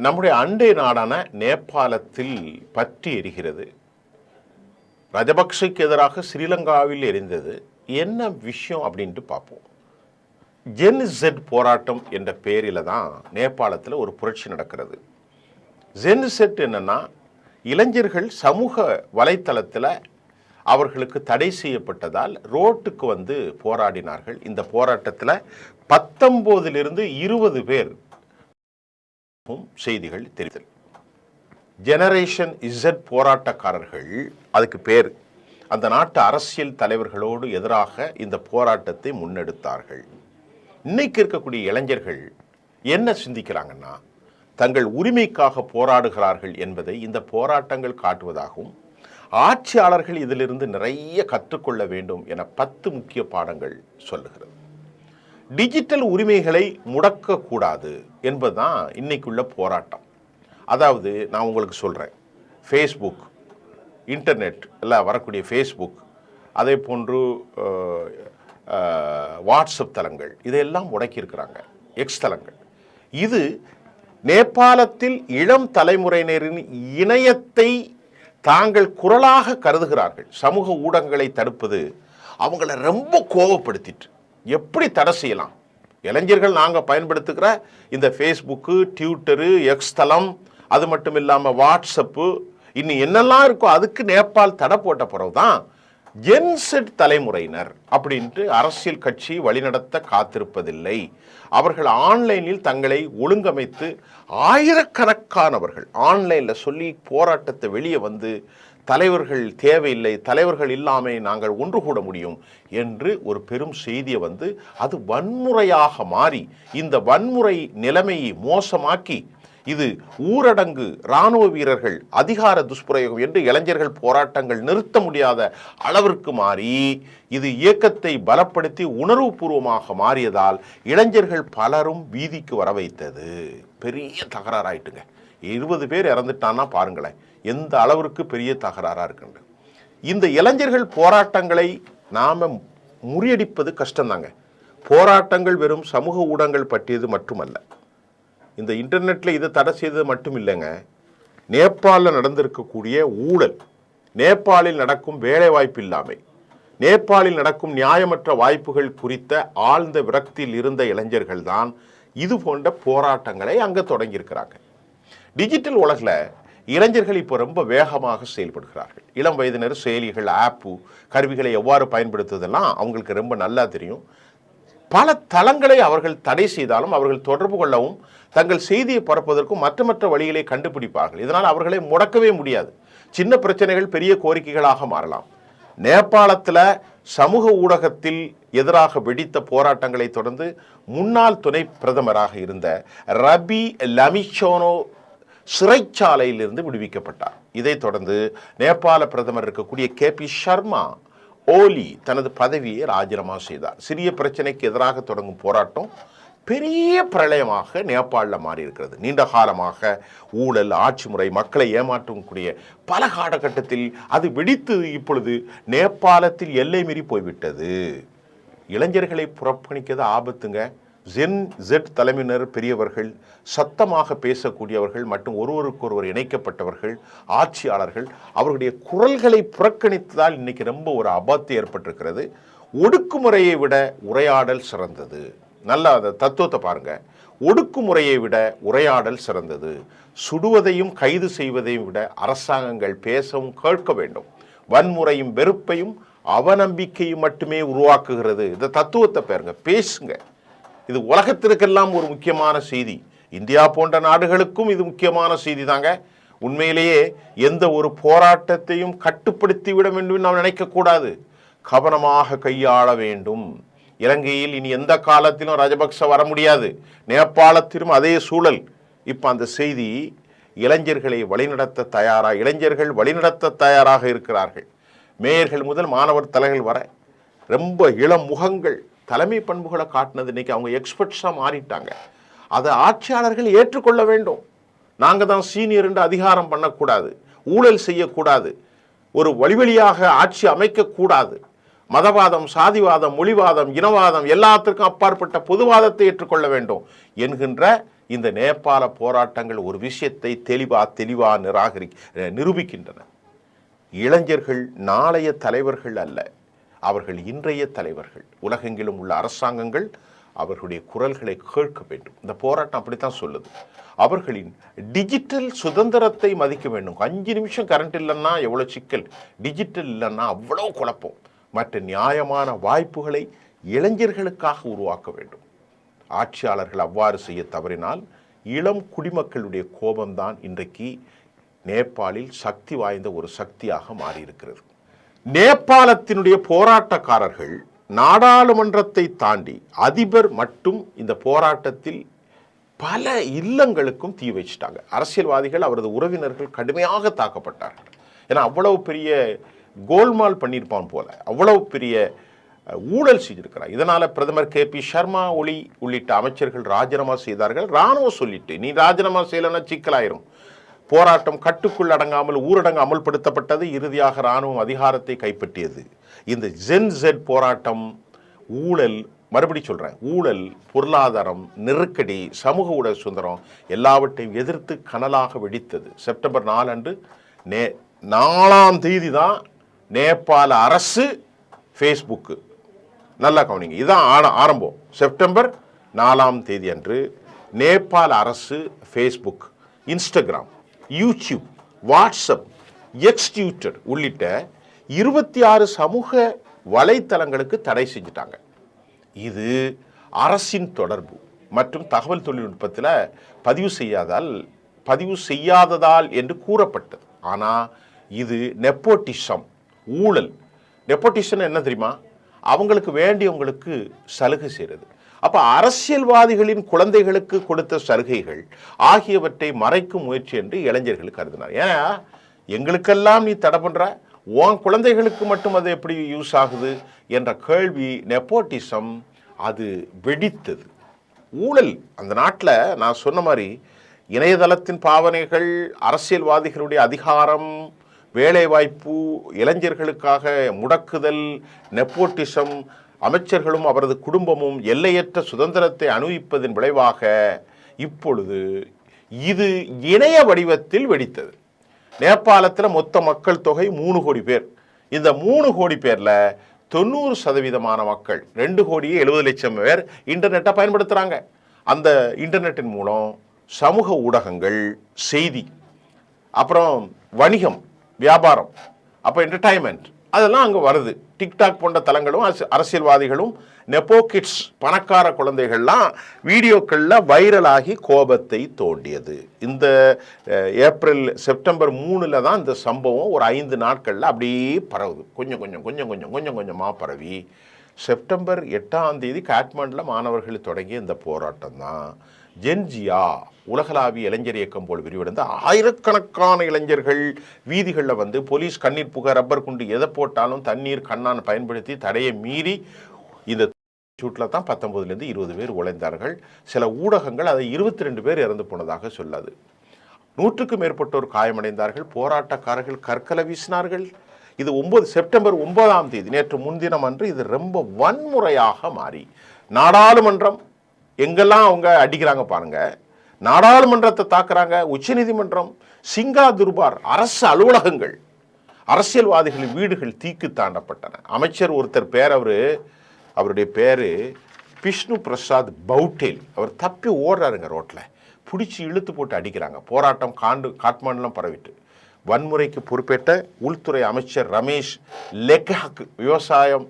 நம்முடைய அண்டை நாடான நேபாளத்தில் பற்றி எரிகிறது. ராஜபக்சேக்கு எதிராக ஸ்ரீலங்காவில் எரிந்தது. என்ன விஷயம் அப்படின்ட்டு பார்ப்போம். ஜென் இசட் போராட்டம் என்ற பெயரில் தான் நேபாளத்தில் ஒரு புரட்சி நடக்கிறது. ஜென் இசட் என்னன்னா, இளைஞர்கள் சமூக வலைத்தளத்தில் அவர்களுக்கு தடை செய்யப்பட்டதால் ரோட்டுக்கு வந்து போராடினார்கள். இந்த போராட்டத்தில் 19 20 பேர் செய்திகள் தெரிந்தது. ஜெனரேஷன் இசட் போராட்டக்காரர்கள் அதுக்கு பேர். அந்த நாட்டு அரசியல் தலைவர்களோடு எதிராக இந்த போராட்டத்தை முன்னெடுத்தார்கள். இன்னைக்கு இருக்கக்கூடிய இளைஞர்கள் என்ன சிந்திக்கிறாங்கன்னா, தங்கள் உரிமைக்காக போராடுகிறார்கள் என்பதை இந்த போராட்டங்கள் காட்டுவதாகவும், ஆட்சியாளர்கள் இதிலிருந்து நிறைய கற்றுக்கொள்ள வேண்டும் என 10 முக்கிய பாடங்கள் சொல்லுகிறது. டிஜிட்டல் உரிமைகளை முடக்கக்கூடாது என்பதுதான் இன்னைக்குள்ள போராட்டம். அதாவது நான் உங்களுக்கு சொல்கிறேன், ஃபேஸ்புக், இன்டர்நெட் எல்லாம் வரக்கூடிய ஃபேஸ்புக், அதே போன்று வாட்ஸ்அப் தளங்கள், இதையெல்லாம் முடக்கியிருக்கிறாங்க. எக்ஸ் தளங்கள். இது நேபாளத்தில் இளம் தலைமுறையினரின் இணையத்தை தாங்கள் குரலாக கருதுகிறார்கள். சமூக ஊடகங்களை தடுப்பது அவங்கள ரொம்ப கோபப்படுத்திட்டு எப்படி தடை செய்யலாம்? இளைஞர்கள் நாங்கள் பயன்படுத்துகிற இந்த ஃபேஸ்புக்கு, ட்விட்டரு, எக்ஸ் தளம், அது மட்டும் இல்லாமல் வாட்ஸ்அப்பு, இன்னும் என்னெல்லாம் இருக்கோ அதுக்கு நேபாள் தடை போட்ட பிறகு தான் ஜென்செட் தலைமுறையினர் அப்படின்ட்டு அரசியல் கட்சி வழிநடத்த காத்திருப்பதில்லை. அவர்கள் ஆன்லைனில் தங்களை ஒழுங்கமைத்து ஆயிரக்கணக்கானவர்கள் ஆன்லைனில் சொல்லி போராட்டத்தை வெளியே வந்து தலைவர்கள் தேவையில்லை, தலைவர்கள் இல்லாமல் நாங்கள் ஒன்று கூட முடியும் என்று ஒரு பெரும் செய்தியை வந்து அது வன்முறையாக மாறி இந்த வன்முறை நிலைமையை மோசமாக்கி இது ஊரடங்கு, இராணுவ வீரர்கள், அதிகார துஷ்பிரயோகம் என்று இளைஞர்கள் போராட்டங்கள் நிறுத்த முடியாத அளவிற்கு மாறி இது இயக்கத்தை பலப்படுத்தி உணர்வுபூர்வமாக மாறியதால் இளைஞர்கள் பலரும் வீதிக்கு வர வைத்தது. பெரிய தகராறாயிட்டுங்க. 20 பேர் இறந்துட்டான்னா பாருங்களேன் எந்த அளவிற்கு பெரிய தகராறாக இருக்குண்டு. இந்த இளைஞர்கள் போராட்டங்களை நாம் முறியடிப்பது கஷ்டம்தாங்க. போராட்டங்கள் வெறும் சமூக ஊடகங்கள் பற்றியது மட்டுமல்ல. இந்த இன்டர்நெட்டில் இதை தடை செய்தது மட்டும் இல்லைங்க. நேபாளில் நடந்திருக்கக்கூடிய ஊழல், நேபாளில் நடக்கும் வேலை வாய்ப்பு இல்லாமை, நேபாளில் நடக்கும் நியாயமற்ற வாய்ப்புகள் குறித்த ஆழ்ந்த விரக்தியில் இருந்த இளைஞர்கள் தான் இது போன்ற போராட்டங்களை அங்கே தொடங்கியிருக்கிறாங்க. டிஜிட்டல் உலகில் இளைஞர்கள் இப்போ ரொம்ப வேகமாக செயல்படுகிறார்கள். இளம் வயதினர் செயலிகள், ஆப்பு, கருவிகளை எவ்வாறு பயன்படுத்துவதெல்லாம் அவங்களுக்கு ரொம்ப நல்லா தெரியும். பல தளங்களை அவர்கள் தடை செய்தாலும் அவர்கள் தொடர்பு கொள்ளவும் தங்கள் செய்தியை பரப்புவதற்கும் மற்ற வழிகளை கண்டுபிடிப்பார்கள். இதனால் அவர்களை முடக்கவே முடியாது. சின்ன பிரச்சனைகள் பெரிய கோரிக்கைகளாக மாறலாம். நேபாளத்தில் சமூக ஊடகத்தில் எதிராக வெடித்த போராட்டங்களை தொடர்ந்து முன்னாள் துணை பிரதமராக இருந்த ரபி லமிச்சோனோ சிறைச்சாலையிலிருந்து விடுவிக்கப்பட்டார். இதைத் தொடர்ந்து நேபாள பிரதமர் இருக்கக்கூடிய KP சர்மா ஓலி தனது பதவியை ராஜினாமா செய்தார். சிறிய பிரச்சனைக்கு எதிராக தொடங்கும் போராட்டம் பெரிய பிரளயமாக நேபாளில் மாறி இருக்கிறது. நீண்ட காலமாக ஊழல், ஆட்சி முறை, மக்களை ஏமாற்றக்கூடிய பல காலகட்டத்தில் அது வெடித்து இப்பொழுது நேபாளத்தில் எல்லை மீறி போய்விட்டது. இளைஞர்களை புறக்கணிக்கிறது ஆபத்துங்க. ஜெட் தலைமையினர் பெரியவர்கள், சத்தமாக பேசக்கூடியவர்கள் மற்றும் ஒருவருக்கொருவர் இணைக்கப்பட்டவர்கள், ஆட்சியாளர்கள் அவர்களுடைய குரல்களை புறக்கணித்ததால் இன்னைக்கு ரொம்ப ஒரு ஆபத்து ஏற்பட்டிருக்கிறது. ஒடுக்குமுறையை விட உரையாடல் சிறந்தது. நல்லா அந்த தத்துவத்தை பாருங்க. ஒடுக்குமுறையை விட உரையாடல் சிறந்தது. சுடுவதையும் கைது செய்வதையும் விட அரசாங்கங்கள் பேசவும் கேட்க வேண்டும். வன்முறையும் வெறுப்பையும் அவநம்பிக்கையும் மட்டுமே உருவாக்குகிறது. இந்த தத்துவத்தை பாருங்க, பேசுங்க. இது உலகத்திற்கெல்லாம் ஒரு முக்கியமான செய்தி. இந்தியா போன்ற நாடுகளுக்கும் இது முக்கியமான செய்தி தாங்க. உண்மையிலேயே எந்த ஒரு போராட்டத்தையும் கட்டுப்படுத்தி விட வேண்டும் நாம் நினைக்கக்கூடாது. கவனமாக கையாள வேண்டும். இலங்கையில் இனி எந்த காலத்திலும் ராஜபக்ச வர முடியாது. நேபாளத்திலும் அதே சூழல். இப்போ அந்த செய்தி இளைஞர்களை வழிநடத்த இளைஞர்கள் வழிநடத்த தயாராக இருக்கிறார்கள். மேயர்கள் முதல் மாணவர் தலைகள் வர ரொம்ப இளம் முகங்கள் தலைமை பண்புகளை காட்டினது இன்னைக்கு அவங்க எக்ஸ்பர்ட்ஸாக மாறிட்டாங்க. அதை ஆட்சியாளர்கள் ஏற்றுக்கொள்ள வேண்டும். நாங்கள் தான் சீனியர் என்று அதிகாரம் பண்ணக்கூடாது, ஊழல் செய்யக்கூடாது, ஒரு வழிவழியாக ஆட்சி அமைக்கக்கூடாது. மதவாதம், சாதிவாதம், மொழிவாதம், இனவாதம் எல்லாத்திற்கும் அப்பாற்பட்ட பொதுவாதத்தை ஏற்றுக்கொள்ள வேண்டும் என்கின்ற இந்த நேபாள போராட்டங்கள் ஒரு விஷயத்தை தெளிவா நிரூபிக்கின்றன. இளைஞர்கள் நாளைய தலைவர்கள் அல்ல, அவர்கள் இன்றைய தலைவர்கள். உலகெங்கிலும் உள்ள அரசாங்கங்கள் அவர்களுடைய குரல்களை கேட்க வேண்டும். இந்த போராட்டம் அப்படித்தான் சொல்லுது. அவர்களின் டிஜிட்டல் சுதந்திரத்தை மதிக்க வேண்டும். 5 நிமிஷம் கரண்ட் இல்லைன்னா எவ்வளோ சிக்கல், டிஜிட்டல் இல்லைன்னா அவ்வளோ குழப்பம். மற்ற நியாயமான வாய்ப்புகளை இளைஞர்களுக்காக உருவாக்க வேண்டும். ஆட்சியாளர்கள் அவ்வாறு செய்ய தவறினால் இளம் குடிமக்களுடைய கோபம்தான் இன்றைக்கு நேபாளில் சக்தி வாய்ந்த ஒரு சக்தியாக மாறியிருக்கிறது. நேபாளத்தினுடைய போராட்டக்காரர்கள் நாடாளுமன்றத்தை தாண்டி அதிபர் மட்டும் இந்த போராட்டத்தில் பல இல்லங்களுக்கும் தீ வச்சிட்டாங்க. அரசியல்வாதிகள், அவரது உறவினர்கள் கடுமையாக தாக்கப்பட்டார்கள். ஏன்னா அவ்வளவு பெரிய கோல்மால் பண்ணியிருப்பான் போல, அவ்வளவு பெரிய ஊழல் செய்திருக்கிறார். இதனால பிரதமர் KP சர்மா ஒலி உள்ளிட்ட அமைச்சர்கள் ராஜினாமா செய்தார்கள். ராணுவம் சொல்லிட்டு நீ ராஜினாமா செய்யலன்னா சிக்கலாயிரும். போராட்டம் கட்டுக்குள் அடங்காமல் ஊரடங்கு அமல்படுத்தப்பட்டது. இறுதியாக ராணுவம் அதிகாரத்தை கைப்பற்றியது. இந்த ஜென் போராட்டம் ஊழல், மறுபடி சொல்றேன், ஊழல், பொருளாதாரம், நெருக்கடி, சமூக ஊடக சுதந்திரம் எல்லாவற்றையும் எதிர்த்து கனலாக வெடித்தது. செப்டம்பர் 4 அன்று 4ஆம் தேதி தான் நேபாள அரசு ஃபேஸ்புக்கு, நல்லா கவனிங்க, இதுதான் ஆரம்பம். செப்டம்பர் 4ஆம் தேதி அன்று நேபாள அரசு Facebook, Instagram, YouTube, WhatsApp, X Twitter உள்ளிட்ட 26 சமூக வலைத்தளங்களுக்கு தடை செஞ்சிட்டாங்க. இது அரசின் தொடர்பு மற்றும் தகவல் தொழில்நுட்பத்தில் பதிவு செய்யாததால் என்று கூறப்பட்டது. ஆனால் இது நெப்போட்டிசம், ஊழல். நெப்போட்டிசம் என்ன தெரியுமா? அவங்களுக்கு வேண்டியவங்களுக்கு சலுகை செய்கிறது. அப்போ அரசியல்வாதிகளின் குழந்தைகளுக்கு கொடுத்த சலுகைகள் ஆகியவற்றை மறைக்கும் முயற்சி என்று இளைஞர்கள் கருதினார். ஏன்னா எங்களுக்கெல்லாம் நீ தடை பண்ற, உன் குழந்தைகளுக்கு மட்டும் அது எப்படி யூஸ் ஆகுது என்ற கேள்வி, நெப்போட்டிசம், அது வெடித்தது. ஊழல் அந்த நாட்டில் நான் சொன்ன மாதிரி இணையதளத்தின் பாவனைகள், அரசியல்வாதிகளுடைய அதிகாரம், வேலைவாய்ப்பு, இளைஞர்களுக்காக முடக்குதல், நெப்போட்டிசம், அமைச்சர்களும் அவரது குடும்பமும் எல்லையற்ற சுதந்திரத்தை அனுபவிப்பதன் விளைவாக இப்பொழுது இது இணைய வடிவத்தில் வெடித்தது. நேபாளத்தில் மொத்த மக்கள் தொகை 3 கோடி பேர். இந்த 3 கோடி பேரில் 90% மக்கள், 2,70,00,000 பேர் இன்டர்நெட்டை பயன்படுத்துகிறாங்க. அந்த இன்டர்நெட்டின் மூலம் சமூக ஊடகங்கள், செய்தி, அப்புறம் வணிகம், வியாபாரம், அப்போ என்டர்டைன்மெண்ட், அதெல்லாம் அங்கே வருது. டிக்டாக் போன்ற தளங்களும் அரசியல்வாதிகளும் நெப்போ கிட்ஸ், பணக்கார குழந்தைகள்லாம் வீடியோக்களில் வைரலாகி கோபத்தை தோண்டியது. இந்த செப்டம்பர் 3 தான் இந்த சம்பவம் ஒரு 5 நாட்களில் அப்படியே பரவுது. கொஞ்சம் கொஞ்சமாக பரவி செப்டம்பர் 8ஆம் தேதி காட்மாண்டில் மாணவர்கள் தொடங்கிய இந்த போராட்டம் தான் ஜென்ஜியா உலகளாவிய இளைஞர் இயக்கம் போல் விரிவடைந்து ஆயிரக்கணக்கான இளைஞர்கள் வீதிகளில் வந்து போலீஸ் கண்ணீர் புகை, ரப்பர் குண்டு எதை போட்டாலும் தண்ணீர் கண்ணான் பயன்படுத்தி தடையை மீறி இந்த சூட்டில் தான் 19லேருந்து 20 பேர் உழைந்தார்கள். சில ஊடகங்கள் அதை 22 பேர் இறந்து போனதாக சொல்லாது. 100க்கும் மேற்பட்டோர் காயமடைந்தார்கள். போராட்டக்காரர்கள் கற்களை வீசினார்கள். இது செப்டம்பர் 9ஆம் தேதி, நேற்று முன்தினம் அன்று இது ரொம்ப வன்முறையாக மாறி நாடாளுமன்றம் எங்கெல்லாம் அவங்க அடிக்கிறாங்க பாருங்க, நாடாளுமன்றத்தை தாக்குறாங்க, உச்சநீதிமன்றம், சிங்கா துர்பார், அரசு அலுவலகங்கள், அரசியல்வாதிகளின் வீடுகள் தீக்கு தாண்டப்பட்டன. அமைச்சர் ஒருத்தர் பேர், அவருடைய பேர் விஷ்ணு பிரசாத் பவுட்டேல். அவர் தப்பி ஓடுறாருங்க, ரோட்டில் பிடிச்சி இழுத்து போட்டு அடிக்கிறாங்க. போராட்டம் காட்மாண்டுலாம் பரவிட்டு வன்முறைக்கு பொறுப்பேற்ற உள்துறை அமைச்சர் ரமேஷ் லெக்காக், விவசாயம்,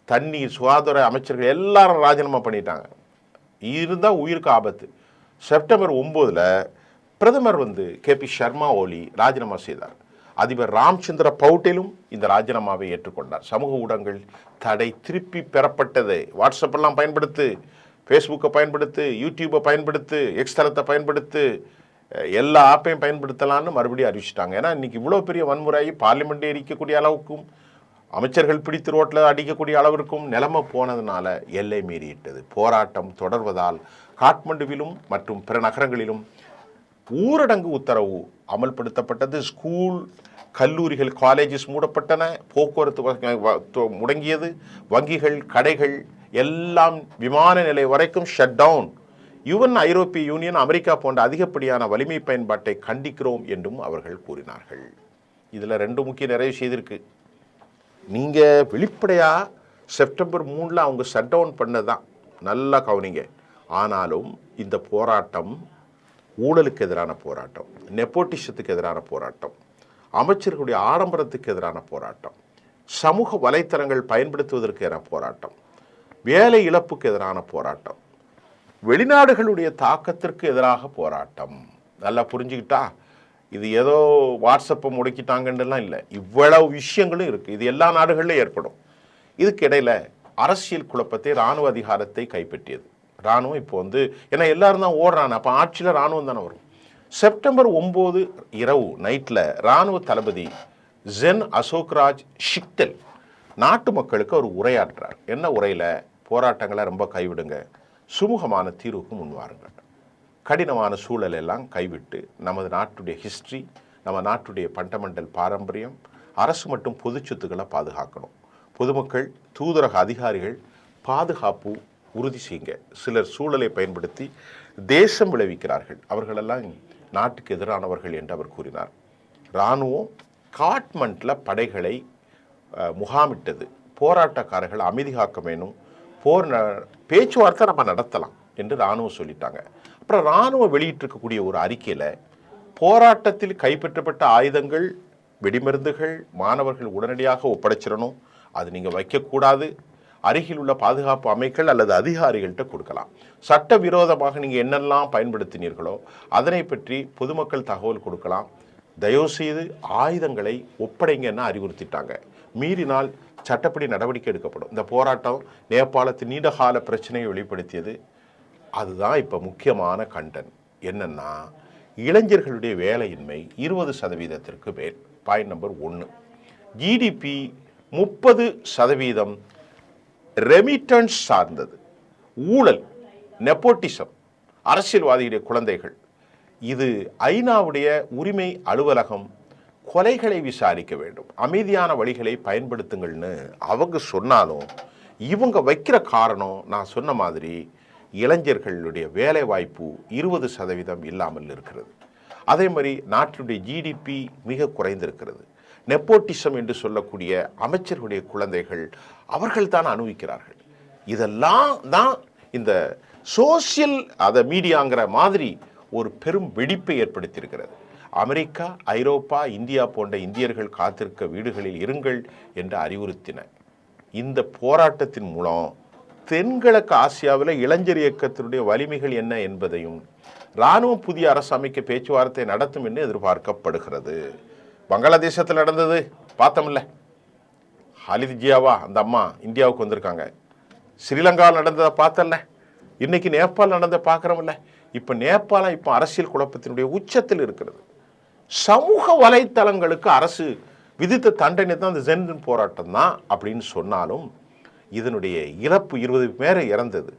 தண்ணீர், சுகாதார அமைச்சர்கள் எல்லாரும் ராஜினாமா பண்ணிட்டாங்க. இருந்தால் உயிருக்கு ஆபத்து. செப்டம்பர் 9 பிரதமர் KP சர்மா ஒலி ராஜினாமா செய்தார். அதிபர் ராம்சந்திர பவுட்டேலும் இந்த ராஜினாமாவை ஏற்றுக்கொண்டார். சமூக ஊடகங்கள் தடை திருப்பி பெறப்பட்டது. வாட்ஸ்அப்பெல்லாம் பயன்படுத்து, ஃபேஸ்புக்கை பயன்படுத்து, யூடியூப்பை பயன்படுத்து, எக்ஸ் தளத்தை பயன்படுத்து, எல்லா ஆப்பையும் பயன்படுத்தலான்னு மறுபடியும் அறிவிச்சிட்டாங்க. ஏன்னா இன்னைக்கு இவ்வளோ பெரிய வன்முறையாகி பார்லிமெண்ட்டை எரிக்கக்கூடிய அளவுக்கும், அமைச்சர்கள் பிடித்து ரோட்டில் அடிக்கக்கூடிய அளவிற்கும் நிலைமை போனதுனால எல்லை மீறியிட்டது. போராட்டம் தொடர்வதால் காட்மண்டுவிலும் மற்றும் பிற நகரங்களிலும் ஊரடங்கு உத்தரவு அமல்படுத்தப்பட்டது. ஸ்கூல், கல்லூரிகள், காலேஜஸ் மூடப்பட்டன. போக்குவரத்து முடங்கியது. வங்கிகள், கடைகள் எல்லாம் விமான நிலையம் வரைக்கும் ஷட் டவுன். யுஎன், ஐரோப்பிய யூனியன், அமெரிக்கா போன்ற அதிகப்படியான வலிமை பயன்பாட்டை கண்டிக்கிறோம் என்றும் அவர்கள் கூறினார்கள். இதில் 2 முக்கிய நிறைவு செய்திருக்கு. நீங்கள் வெளிப்படையாக செப்டம்பர் 3 அவங்க ஷட் டவுன் பண்ணதான் நல்லா கவனிங்க. ஆனாலும் இந்த போராட்டம் ஊழலுக்கு எதிரான போராட்டம், நெப்போட்டிசத்துக்கு எதிரான போராட்டம், அமைச்சர்களுடைய ஆடம்பரத்துக்கு எதிரான போராட்டம், சமூக வலைத்தளங்கள் பயன்படுத்துவதற்கு எதிரான போராட்டம், வேலை இழப்புக்கு எதிரான போராட்டம், வெளிநாடுகளுடைய தாக்கத்திற்கு எதிராக போராட்டம். நல்லா புரிஞ்சுக்கிட்டா, இது ஏதோ வாட்ஸ்அப்பை முடக்கிட்டாங்கன்னுலாம் இல்லை, இவ்வளவு விஷயங்களும் இருக்குது. இது எல்லா நாடுகளிலும் ஏற்படும். இதுக்கு இடையில் அரசியல் குழப்பத்தை, இராணுவ அதிகாரத்தை கைப்பற்றியது. இராணுவம் இப்போ ஏன்னா எல்லாரும் தான் ஓடுறாங்க, அப்போ ஆட்சியில் இராணுவம் தானே வரும். செப்டம்பர் 9 இரவு நைட்டில் இராணுவ தளபதி ஜென் அசோக்ராஜ் ஷிக்டெல் நாட்டு மக்களுக்கு ஒரு உரையாற்றுறார். என்ன உரையில்? போராட்டங்களை ரொம்ப கைவிடுங்க, சுமூகமான தீர்வுக்கு முன்வாருங்கள், கடினமான சூழலெல்லாம் கைவிட்டு நமது நாட்டுடைய ஹிஸ்ட்ரி, நம்ம நாட்டுடைய ஃபண்டமெண்டல் பாரம்பரியம், அரசு மற்றும் பொது சொத்துக்களை பாதுகாக்கணும், பொதுமக்கள், தூதரக அதிகாரிகள் பாதுகாப்பு உறுதி செய்யுங்க. சிலர் சூழலை பயன்படுத்தி தேசம் விளைவிக்கிறார்கள், அவர்களெல்லாம் நாட்டுக்கு எதிரானவர்கள் என்று அவர் கூறினார். இராணுவம் காட்மண்டில் படைகளை முகாமிட்டது. போராட்டக்காரர்கள் அமைதி காக்க வேணும், பேச்சுவார்த்தை நம்ம நடத்தலாம் என்று இராணுவம் சொல்லிட்டாங்க. அப்புறம் இராணுவம் வெளியிட்டிருக்கக்கூடிய ஒரு அறிக்கையில் போராட்டத்தில் கைப்பற்றப்பட்ட ஆயுதங்கள், வெடிமருந்துகள் மாணவர்கள் உடனடியாக ஒப்படைச்சிடணும், அது நீங்கள் வைக்கக்கூடாது, அருகில் உள்ள பாதுகாப்பு அமைப்புகள் அல்லது அதிகாரிகள்கிட்ட கொடுக்கலாம். சட்டவிரோதமாக நீங்கள் என்னெல்லாம் பயன்படுத்தினீர்களோ அதனை பற்றி பொதுமக்கள் தகவல் கொடுக்கலாம், தயவுசெய்து ஆயுதங்களை ஒப்படைங்கன்னு அறிவுறுத்திட்டாங்க. மீறினால் சட்டப்படி நடவடிக்கை எடுக்கப்படும். இந்த போராட்டம் நேபாளத்தின் நீண்டகால பிரச்சனையை வெளிப்படுத்தியது. அதுதான் இப்போ முக்கியமான கண்டன் என்னன்னா, இளைஞர்களுடைய வேலையின்மை 20% மேல். Point number 1. ஜிடிபி 30% ரெமிட்டன்ஸ் சார்ந்தது. ஊழல், நெப்போட்டிசம், அரசியல்வாதிகளுடைய குழந்தைகள். இது ஐநாவுடைய உரிமை அலுவலகம் கொலைகளை விசாரிக்க வேண்டும், அமைதியான வழிகளை பயன்படுத்துங்கள்னு அவங்க சொன்னாலும் இவங்க வைக்கிற காரணம் நான் சொன்ன மாதிரி இளைஞர்களுடைய வேலை வாய்ப்பு 20% இல்லாமல் இருக்கிறது. அதே மாதிரி நாட்டினுடைய ஜிடிபி மிக குறைந்திருக்கிறது. நெப்போட்டிசம் என்று சொல்லக்கூடிய அமைச்சர்களுடைய குழந்தைகள் அவர்கள் தான் அனுபவிக்கிறார்கள். இதெல்லாம் தான் இந்த சோசியல் மீடியாங்கிற மாதிரி ஒரு பெரும் வெடிப்பை ஏற்படுத்தியிருக்கிறது. அமெரிக்கா, ஐரோப்பா, இந்தியா போன்ற இந்தியர்கள் காத்திருக்க வீடுகளில் இருங்கள் என்று அறிவுறுத்தின. இந்த போராட்டத்தின் மூலம் தென்கிழக்கு ஆசியாவில் இளைஞர் இயக்கத்தினுடைய வலிமைகள் என்ன என்பதையும் இராணுவம் புதிய அரசு அமைக்க பேச்சுவார்த்தை நடத்தும் என்று எதிர்பார்க்கப்படுகிறது. பங்களாதேசத்தில் நடந்தது பார்த்தோம்ல, ஹாலித் ஜியாவா அந்த அம்மா இந்தியாவுக்கு வந்திருக்காங்க. ஸ்ரீலங்காவில் நடந்ததை பார்த்தல, இன்னைக்கு நேபாள் நடந்த பார்க்குறோம்ல. இப்போ நேபாளம் இப்போ அரசியல் குழப்பத்தினுடைய உச்சத்தில் இருக்கிறது. சமூக வலைத்தளங்களுக்கு அரசு விதித்த தண்டனை தான் இந்த ஜென் போராட்டம் தான் அப்படின்னு சொன்னாலும் இதனுடைய இறப்பு 20 பேர் இறந்தது.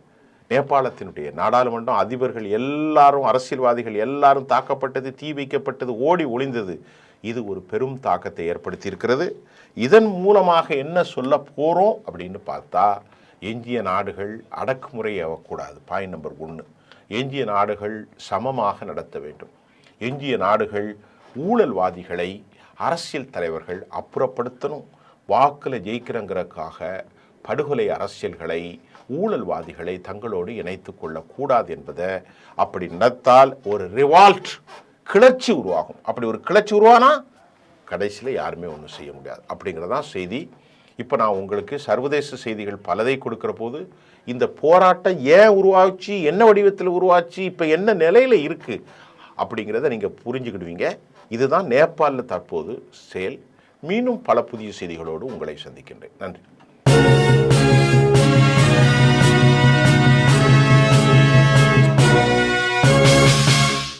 நேபாளத்தினுடைய நாடாளுமன்றம், அதிபர்கள் எல்லாரும், அரசியல்வாதிகள் எல்லாரும் தாக்கப்பட்டது, தீ வைக்கப்பட்டது, ஓடி ஒளிந்தது. இது ஒரு பெரும் தாக்கத்தை ஏற்படுத்தி இருக்கிறது. இதன் மூலமாக என்ன சொல்ல போகிறோம் அப்படின்னு பார்த்தா, எஞ்சிய நாடுகள் அடக்குமுறை ஆகக்கூடாது. Point number 1. எஞ்சிய நாடுகள் சமமாக நடத்த வேண்டும். எஞ்சிய நாடுகள் ஊழல்வாதிகளை அரசியல் தலைவர்கள் அப்புறப்படுத்தணும். வாக்கில் ஜெயிக்கிறங்கிறதுக்காக படுகொலை அரசியல்களை, ஊழல்வாதிகளை தங்களோடு இணைத்து கொள்ளக்கூடாது என்பதை, அப்படி நடத்தால் ஒரு ரிவால்ட், கிளர்ச்சி உருவாகும். அப்படி ஒரு கிளர்ச்சி உருவானா கடைசியில் யாருமே ஒன்றும் செய்ய முடியாது அப்படிங்கிறதான் செய்தி. இப்போ நான் உங்களுக்கு சர்வதேச செய்திகள் பலதை கொடுக்குற போது இந்த போராட்டம் ஏன் உருவாச்சு, என்ன வடிவத்தில் உருவாச்சு, இப்போ என்ன நிலையில் இருக்குது அப்படிங்கிறத நீங்கள் புரிஞ்சுக்கிடுவீங்க. இதுதான் நேபாளில் தற்போது செயல். மீண்டும் பல புதிய செய்திகளோடு உங்களை சந்திக்கின்றேன். நன்றி.